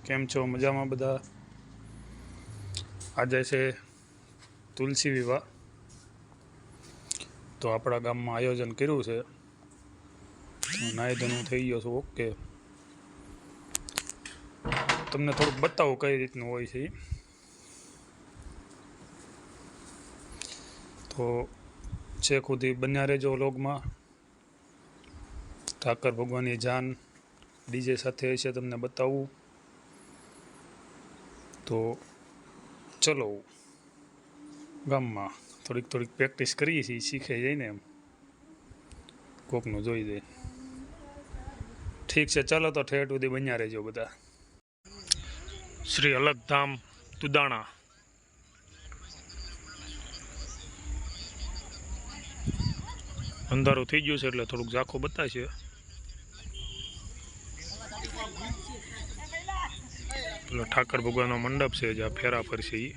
કેમ છો? મજામાં બધા? આજે છે તુલસી વિવાહ, તો આપણા ગામમાં આયોજન કર્યું છે. નાઈ ધોવાનું થઈ ગયો છું. ઓકે, તમને થોડુંક બતાવું કઈ રીતનું હોય છે. તો છેક સુધી બન્યા રહેજો વ્લોગમાં. ઠાકર ભગવાનની જાન ડીજે સાથે હશે, તમને બતાવું. તો ચલો, ગામમાં થોડીક પ્રેક્ટિસ કરીએ છીએ, શીખે જાય ને એમ, કોકનું જોઈ જાય. ઠીક છે, ચાલો તો ઠેઠ સુધી બન્યા રહેજો બધા. શ્રી અલગધામ તુદાણા. અંધારું થઈ ગયું છે એટલે થોડુંક ઝાંખું બતાવશે. પેલો ઠાકર ભગવાનનો મંડપ છે, જ્યાં ફેરા ફરશે એ.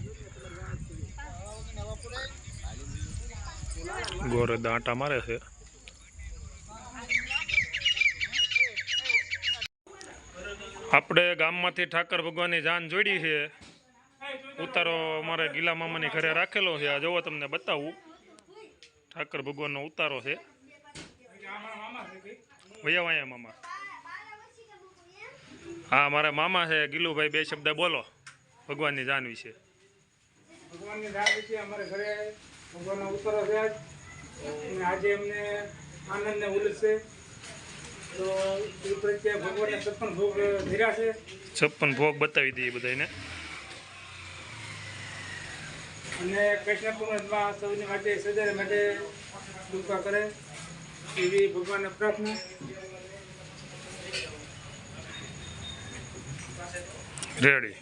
ગોરે દાંટા મારે છે. આપણે ગામમાંથી ઠાકર ભગવાનની જાન જોડી છે. ઉતારો અમારે ગીલા મામાની ઘરે રાખેલો છે. આ જોવો, તમને બતાવું. ઠાકર ભગવાનનો ઉતારો છે. વયા મામા. હા, મારા મામા છે ગીલુભાઈ. બે શબ્દ બોલો ભગવાનની જાન વિશે. ભગવાનની જાન વિશે અમારે ઘરે ભગવાનનો ઉતારો છે. આજે અમને આનંદ ને ઉલ્લાસ છે. તો એ પ્રત્યે ભગવાનને 56 ભોગ ધર્યા છે. 56 ભોગ બતાવી દઈએ બધાને. અને કૃષ્ણ પૂર્ણિમા સૌની માટે સદાય માટે કૃપા કરે એવી ભગવાનને પ્રાર્થના. રેડી.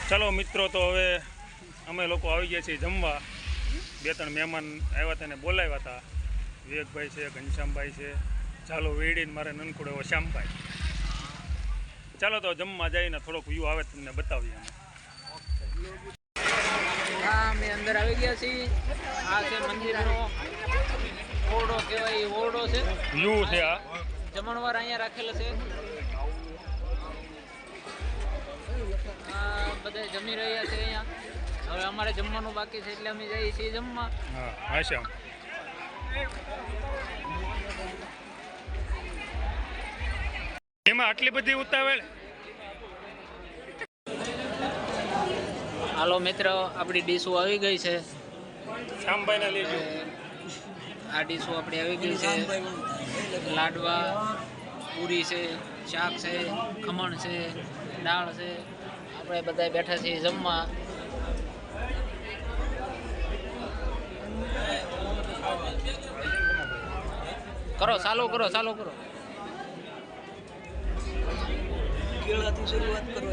ચાલો મિત્રો, તો હવે અમે લોકો આવી ગયા છીએ જમવા. 2-3 મહેમાન આવ્યા હતા, એને બોલાવ્યા હતા. વિવેકભાઈ છે, ઘનશ્યામભાઈ છે, ચાલો વેડીને મારે નનકુડો એવો શ્યામભાઈ. ચાલો તો જમવા જઈને થોડોક વ્યૂ આવે તમને બતાવીએ અમે. હા, અમે અંદર આવી ગયા છીએ. આ છે મંદિરનો ઓરડો કહેવાય, ઓરડો છે. વ્યૂ છે આ. જમણવાર અહીંયા રાખેલો છે. બધા જમી રહ્યા છે અહીંયા. હવે અમારે જમવાનું બાકી છે એટલે અમે જઈએ છીએ જમવા. હા, આશામ. એમાં આટલી બધી ઉતાવળ? હાલો મિત્રો, આપણી ડીશો આવી ગઈ છે. શ્યામભાઈને લેજો. આ ડીશો આપણી આવી ગઈ છે. લાડવા, પૂરી છે, શાક છે, ખમણ છે, દાળ છે. આપણે બધા બેઠા છીએ જમવા. કરો, ચાલુ કરો. શરૂઆત કરો.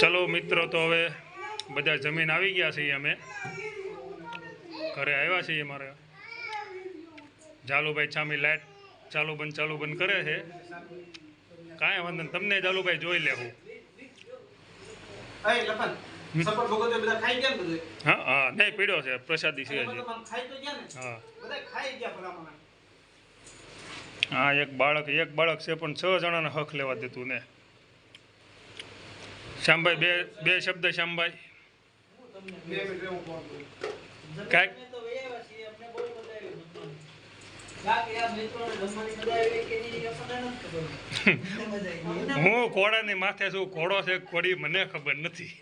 ચલો મિત્રો, તો હવે બધા જમીન આવી ગયા છીએ. અમે ઘરે આવ્યા છીએ. મારે જાલુભાઈ છામી લાઈટ ચાલુ બંધ કરે છે. કાંઈ વાંધો નહીં, તમને જાલુભાઈ જોઈ લેવું. હા હા, નહીં પીડ્યો છે, પ્રસાદી છે હજી. હા હા, એક બાળક છે, પણ 6 જણાને હક લેવા દેતું ને. શ્યામભાઈ, બે શબ્દ. શ્યામભાઈ કાંઈક હું ઘોડાની માથે છું. ઘોડો છે ઘોડી મને ખબર નથી.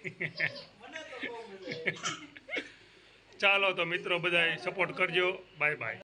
ચાલો તો મિત્રો, બધા સપોર્ટ કરજો. Bye bye.